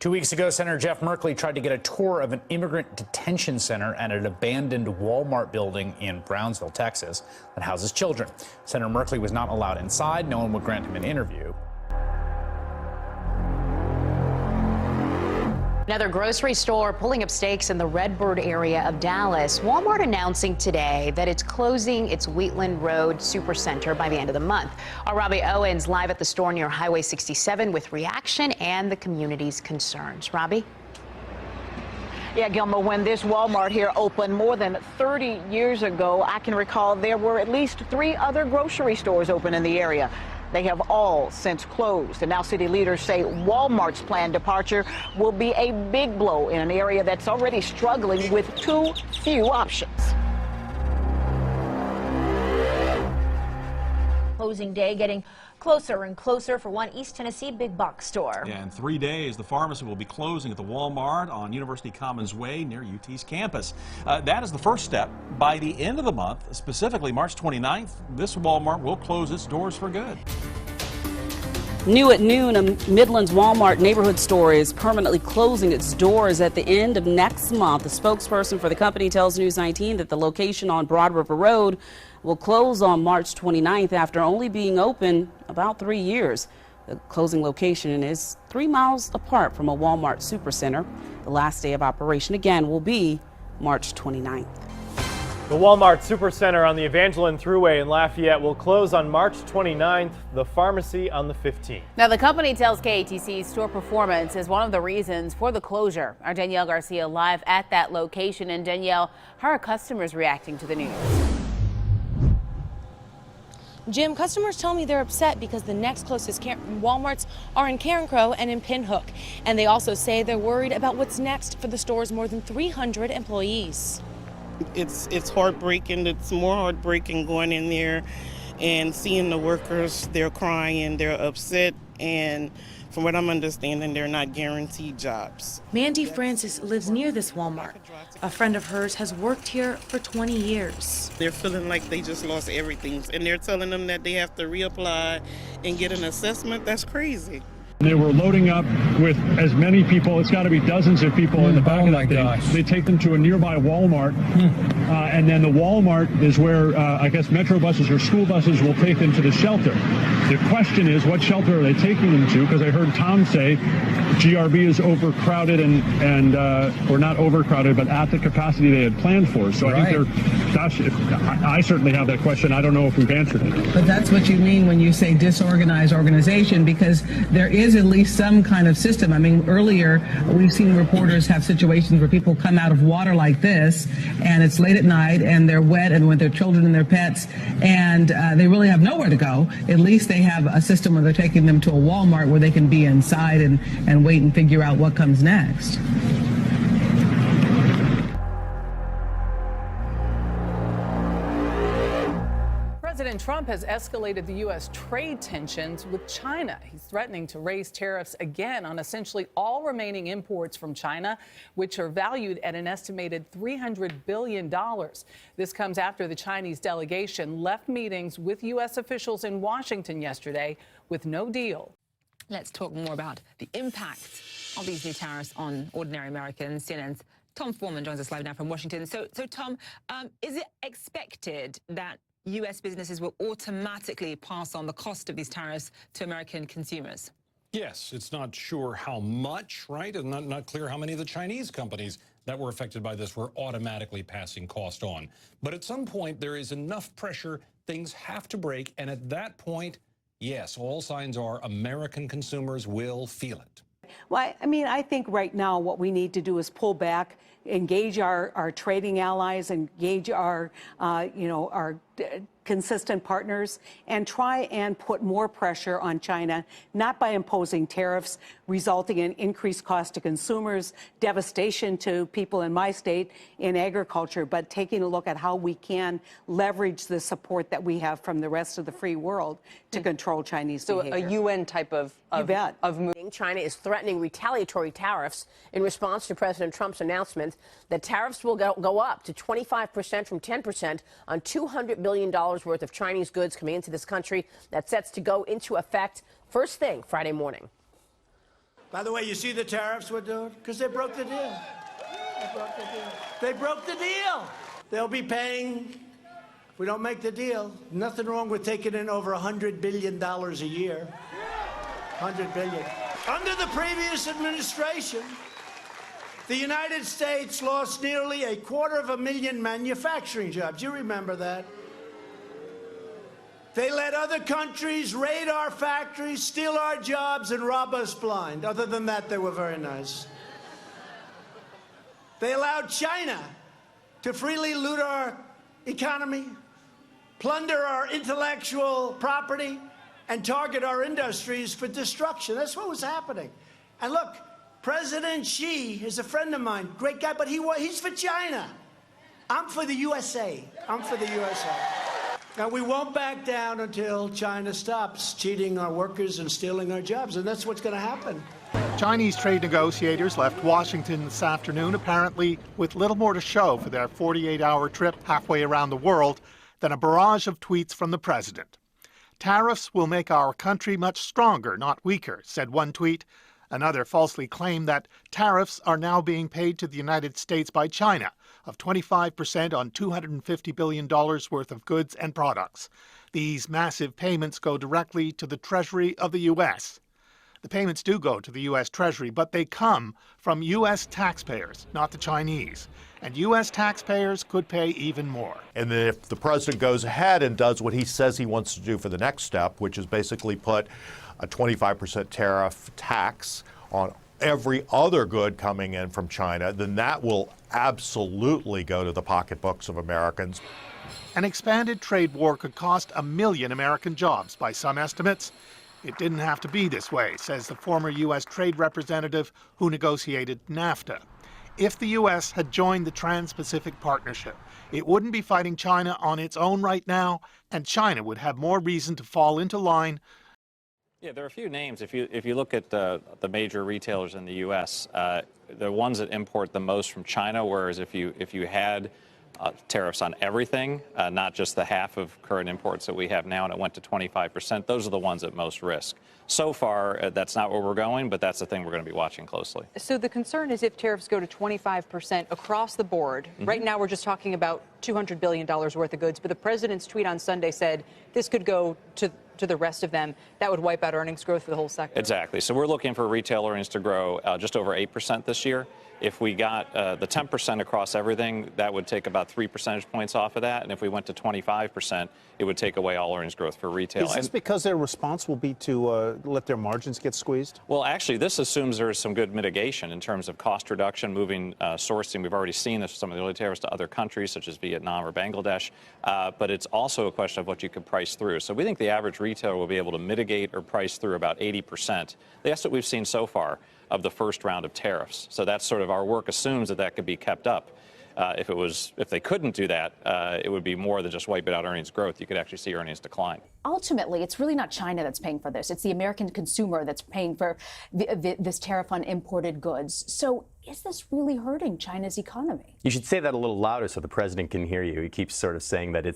2 weeks ago, Senator Jeff Merkley tried to get a tour of an immigrant detention center at an abandoned Wal-Mart building in Brownsville, Texas, that houses children. Senator Merkley was not allowed inside. No one would grant him an interview. Another grocery store pulling up stakes in the Redbird area of Dallas. Walmart announcing today that it's closing its Wheatland Road Supercenter by the end of the month. Our Robbie Owens live at the store near Highway 67 with reaction and the community's concerns. Robbie? Yeah, Gilma, when this Walmart here opened more than 30 years ago, I can recall there were at least 3 other grocery stores open in the area. They have all since closed, and now city leaders say Walmart's planned departure will be a big blow in an area that's already struggling with too few options. Closing day getting closer and closer for one East Tennessee big box store. Yeah, in 3 days, the pharmacy will be closing at the Wal-Mart on University Commons Way near UT's campus. That is the first step. By the end of the month, specifically March 29th, this Wal-Mart will close its doors for good. New at noon, a Midlands Walmart neighborhood store is permanently closing its doors at the end of next month. A spokesperson for the company tells News 19 that the location on Broad River Road will close on March 29th after only being open about 3 years. The closing location is 3 miles apart from a Walmart supercenter. The last day of operation again will be March 29th. The Walmart Supercenter on the Evangeline Thruway in Lafayette will close on March 29th, the pharmacy on the 15th. Now, the company tells KATC store performance is one of the reasons for the closure. Our Danielle Garcia live at that location. And Danielle, how are customers reacting to the news? Jim, customers tell me they're upset because the next closest Walmarts are in Carencro and in Pinhook. And they also say they're worried about what's next for the store's more than 300 employees. It's heartbreaking. It's more heartbreaking going in there and seeing the workers. They're crying, they're upset, and from what I'm understanding, they're not guaranteed jobs. Mandy Francis lives near this Walmart. A friend of hers has worked here for 20 years. They're feeling like they just lost everything, and they're telling them that they have to reapply and get an assessment. That's crazy. They were loading up with as many people, it's got to be dozens of people in the back of that thing. They take them to a nearby Walmart, and then the Walmart is where I guess metro buses or school buses will take them to the shelter. The question is, what shelter are they taking them to? Because I heard Tom say GRB is overcrowded and or not overcrowded, but at the capacity they had planned for. So I think they're, gosh, I certainly have that question. I don't know if we've answered it. But that's what you mean when you say disorganized organization, because there is at least some kind of system. I mean, earlier we've seen reporters have situations where people come out of water like this, and it's late at night, and they're wet, and with their children and their pets, and they really have nowhere to go. At least they have a system where they're taking them to a Walmart where they can be inside and wait and figure out what comes next. President Trump has escalated the U.S. trade tensions with China. He's threatening to raise tariffs again on essentially all remaining imports from China, which are valued at an estimated $300 billion. This comes after the Chinese delegation left meetings with U.S. officials in Washington yesterday with no deal. Let's talk more about the impact of these new tariffs on ordinary Americans. CNN's Tom Foreman joins us live now from Washington. So Tom, is it expected that U.S. businesses will automatically pass on the cost of these tariffs to American consumers? Yes, it's not sure how much, right? And not clear how many of the Chinese companies that were affected by this were automatically passing cost on. But at some point, there is enough pressure, things have to break. And at that point, yes, all signs are American consumers will feel it. Well, I mean, I think right now what we need to do is pull back, engage our trading allies, engage our consistent partners, and try and put more pressure on China, not by imposing tariffs, resulting in increased cost to consumers, devastation to people in my state in agriculture, but taking a look at how we can leverage the support that we have from the rest of the free world to control Chinese behavior. So a UN type of moving. China is threatening retaliatory tariffs in response to President Trump's announcement that tariffs will go up to 25% from 10% on $200 billion worth of Chinese goods coming into this country. That's set to go into effect first thing Friday morning. By the way, you see the tariffs we're doing? Because they broke the deal. They broke the deal. They'll be paying, if we don't make the deal, nothing wrong with taking in over $100 billion a year. $100 billion. Under the previous administration, the United States lost nearly 250,000 manufacturing jobs. You remember that? They let other countries raid our factories, steal our jobs, and rob us blind. Other than that, they were very nice. They allowed China to freely loot our economy, plunder our intellectual property, and target our industries for destruction. That's what was happening. And look, President Xi is a friend of mine, great guy, but he's for China. I'm for the USA. I'm for the USA. Now, we won't back down until China stops cheating our workers and stealing our jobs, and that's what's going to happen. Chinese trade negotiators left Washington this afternoon, apparently with little more to show for their 48-hour trip halfway around the world than a barrage of tweets from the president. Tariffs will make our country much stronger, not weaker, said one tweet. Another falsely claimed that tariffs are now being paid to the United States by China of 25% on $250 billion worth of goods and products. These massive payments go directly to the Treasury of the U.S. The payments do go to the U.S. Treasury, but they come from U.S. taxpayers, not the Chinese. And U.S. taxpayers could pay even more. And then if the president goes ahead and does what he says he wants to do for the next step, which is basically put a 25% tariff tax on every other good coming in from China, then that will absolutely go to the pocketbooks of Americans. An expanded trade war could cost 1 million American jobs by some estimates. It didn't have to be this way, says the former U.S. trade representative who negotiated NAFTA. If the U.S. had joined the Trans-Pacific Partnership, it wouldn't be fighting China on its own right now, and China would have more reason to fall into line. Yeah, there are a few names. If you look at the major retailers in the U.S., the ones that import the most from China, whereas if you had tariffs on everything, not just the half of current imports that we have now, and it went to 25%, those are the ones at most risk. So far, that's not where we're going, but that's the thing we're going to be watching closely. So the concern is if tariffs go to 25% across the board. Right now, we're just talking about $200 billion worth of goods, but the president's tweet on Sunday said this could go to the rest of them. That would wipe out earnings growth for the whole sector. Exactly. So we're looking for retail earnings to grow just over 8% this year. If we got the 10% across everything, that would take about 3 percentage points off of that. And if we went to 25%, it would take away all earnings growth for retail. Is this because their response will be to let their margins get squeezed? Well, actually, this assumes there is some good mitigation in terms of cost reduction, moving sourcing. We've already seen this with some of the early tariffs to other countries, such as Vietnam or Bangladesh. But it's also a question of what you could price through. So we think the average retailer will be able to mitigate or price through about 80%. That's what we've seen so far of the first round of tariffs. So that's sort of our work assumes that could be kept up. If they couldn't do that, it would be more than just wiping out earnings growth. You could actually see earnings decline. Ultimately, it's really not China that's paying for this. It's the American consumer that's paying for this tariff on imported goods. So is this really hurting China's economy? You should say that a little louder so the president can hear you. He keeps sort of saying that he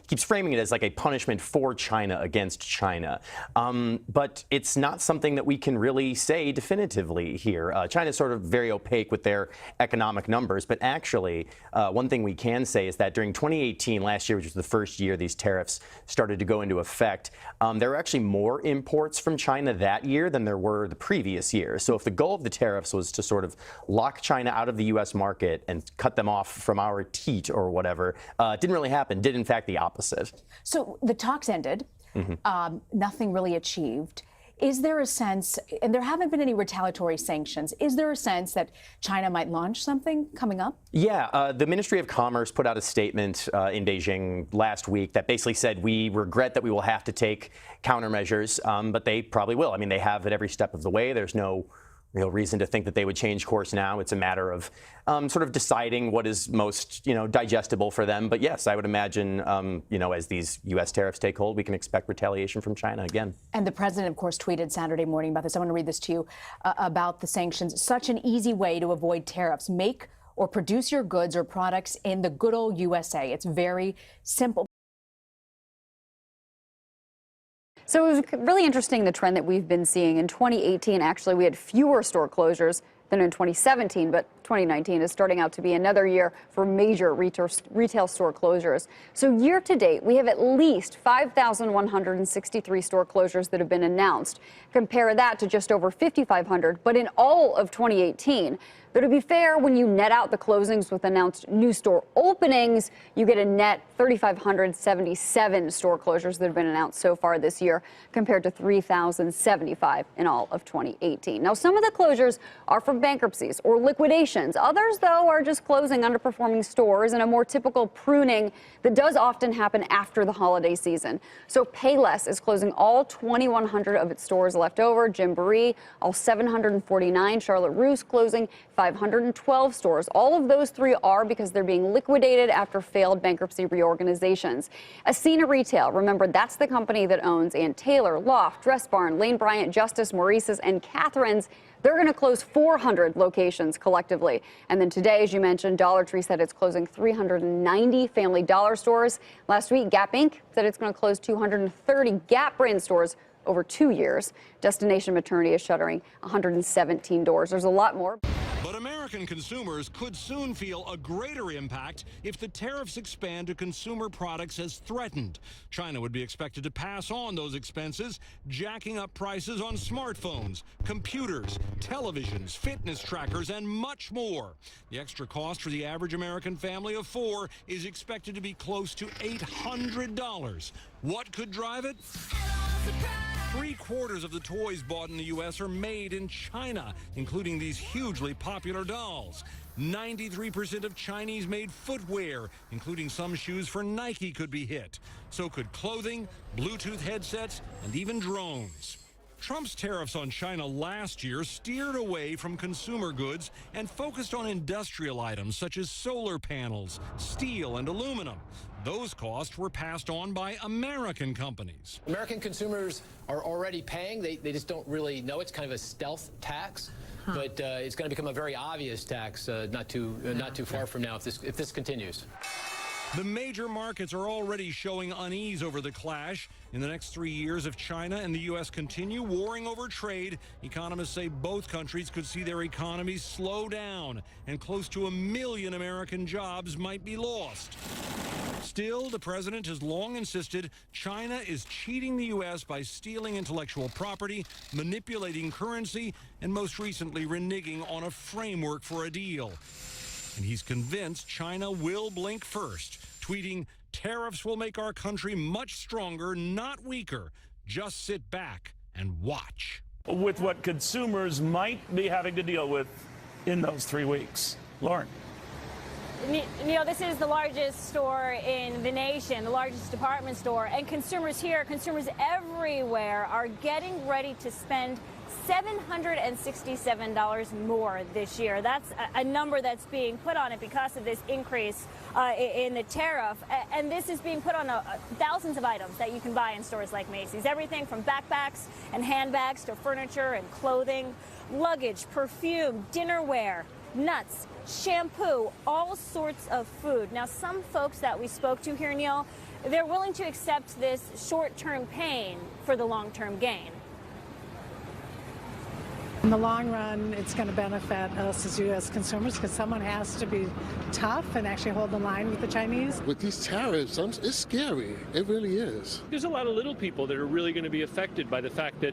keeps framing it as like a punishment for China against China. But it's not something that we can really say definitively here. China's sort of very opaque with their economic numbers, but actually one thing we can say is that during 2018, last year, which was the first year these tariffs started to go into effect, there were actually more imports from China that year than there were the previous year. So if the goal of the tariffs was to sort of lock China out of the U.S. market and cut them off from our teat or whatever, it didn't really happen. Did, in fact, the opposite. So the talks ended. Nothing really achieved. Is there a sense, and there haven't been any retaliatory sanctions, is there a sense that China might launch something coming up? Yeah, the Ministry of Commerce put out a statement in Beijing last week that basically said, we regret that we will have to take countermeasures, but they probably will. I mean, they have at every step of the way. There's no real reason to think that they would change course now. It's a matter of sort of deciding what is most, digestible for them. But yes, I would imagine, as these U.S. tariffs take hold, we can expect retaliation from China again. And the president, of course, tweeted Saturday morning about this. I want to read this to you about the sanctions. Such an easy way to avoid tariffs. Make or produce your goods or products in the good old USA. It's very simple. So it was really interesting, the trend that we've been seeing. In 2018, actually, we had fewer store closures than in 2017, but 2019 is starting out to be another year for major retail store closures. So year to date, we have at least 5,163 store closures that have been announced. Compare that to just over 5,500, but in all of 2018. Though to be fair, when you net out the closings with announced new store openings, you get a net 3,577 store closures that have been announced so far this year, compared to 3,075 in all of 2018. Now, some of the closures are from bankruptcies or liquidations. Others, though, are just closing underperforming stores and a more typical pruning that does often happen after the holiday season. So Payless is closing all 2,100 of its stores left over. Gymboree, all 749. Charlotte Russe closing 512 stores. All of those three are because they're being liquidated after failed bankruptcy reorganizations. Ascena Retail, remember, that's the company that owns Ann Taylor, Loft, Dress Barn, Lane Bryant, Justice, Maurice's, and Catherine's. They're going to close 400 locations collectively. And then today, as you mentioned, Dollar Tree said it's closing 390 Family Dollar stores. Last week, Gap Inc. said it's going to close 230 Gap brand stores over 2 years. Destination Maternity is shuttering 117 doors. There's a lot more. But American consumers could soon feel a greater impact if the tariffs expand to consumer products as threatened. China would be expected to pass on those expenses, jacking up prices on smartphones, computers, televisions, fitness trackers, and much more. The extra cost for the average American family of four is expected to be close to $800. What could drive it? 3/4 of the toys bought in the U.S. are made in China, including these hugely popular dolls. 93% of Chinese-made footwear, including some shoes for Nike, could be hit. So could clothing, Bluetooth headsets, and even drones. Trump's tariffs on China last year steered away from consumer goods and focused on industrial items such as solar panels, steel, and aluminum. Those costs were passed on by American companies. American consumers are already paying. They just don't really know. It's kind of a stealth tax, but it's going to become a very obvious tax not too far from now if this continues. The major markets are already showing unease over the clash. In the next 3 years, if China and the U.S. continue warring over trade, economists say both countries could see their economies slow down, and close to 1 million American jobs might be lost. Still, the president has long insisted China is cheating the U.S. by stealing intellectual property, manipulating currency, and most recently reneging on a framework for a deal. And he's convinced China will blink first, tweeting, "Tariffs will make our country much stronger, not weaker. Just sit back and watch." With what consumers might be having to deal with in those 3 weeks. Lauren. Neil, this is the largest store in the nation, the largest department store, and consumers here, consumers everywhere are getting ready to spend $767 more this year. That's a number that's being put on it because of this increase in the tariff. And this is being put on thousands of items that you can buy in stores like Macy's. Everything from backpacks and handbags to furniture and clothing, luggage, perfume, dinnerware, nuts, shampoo, all sorts of food. Now, some folks that we spoke to here, Neil, they're willing to accept this short-term pain for the long-term gain. In the long run, it's going to benefit us as U.S. consumers because someone has to be tough and actually hold the line with the Chinese. With these tariffs, it's scary. It really is. There's a lot of little people that are really going to be affected by the fact that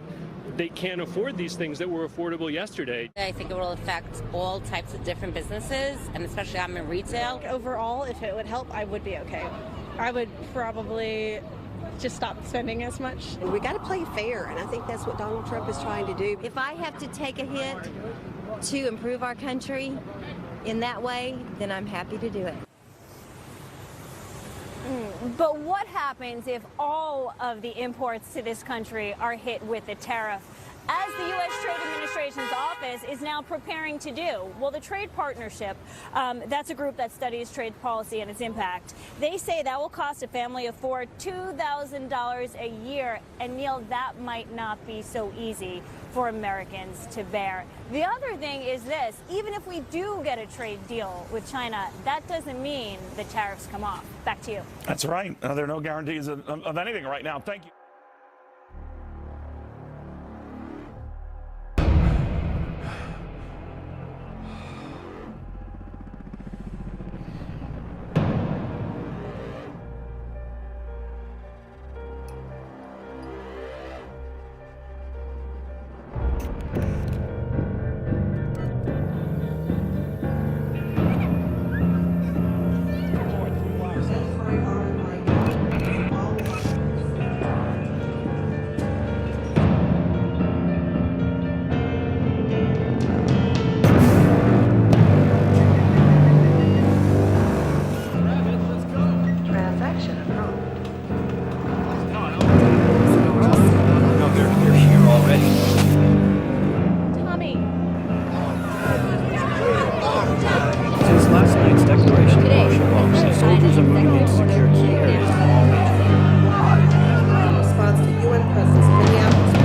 they can't afford these things that were affordable yesterday. I think it will affect all types of different businesses, and especially I'm in retail. Overall, if it would help, I would be okay. I would probably just stop spending as much. We got to play fair, and I think that's what Donald Trump is trying to do. If I have to take a hit to improve our country in that way, then I'm happy to do it. But what happens if all of the imports to this country are hit with a tariff, as the U.S. Trade Administration's office is now preparing to do? Well, the Trade Partnership, that's a group that studies trade policy and its impact. They say that will cost a family of four $2,000 a year. And, Neil, that might not be so easy for Americans to bear. The other thing is this: even if we do get a trade deal with China, that doesn't mean the tariffs come off. Back to you. That's right. There are no guarantees of anything right now. Thank you. last night's declaration of martial law says soldiers are moving in to secure key areas along In response to UN presence in Minneapolis.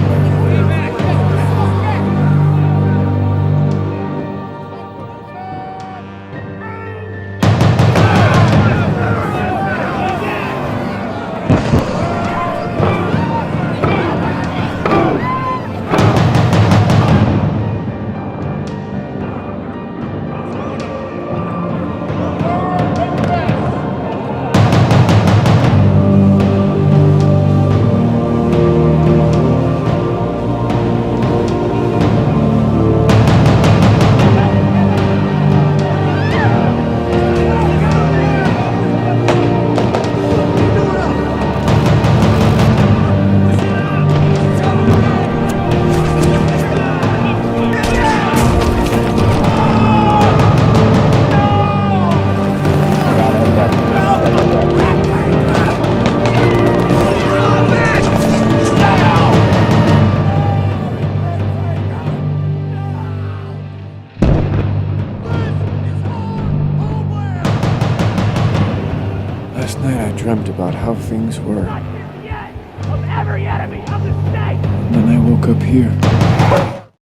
Last night I dreamt about how things were. Of every enemy of the state! And then I woke up here.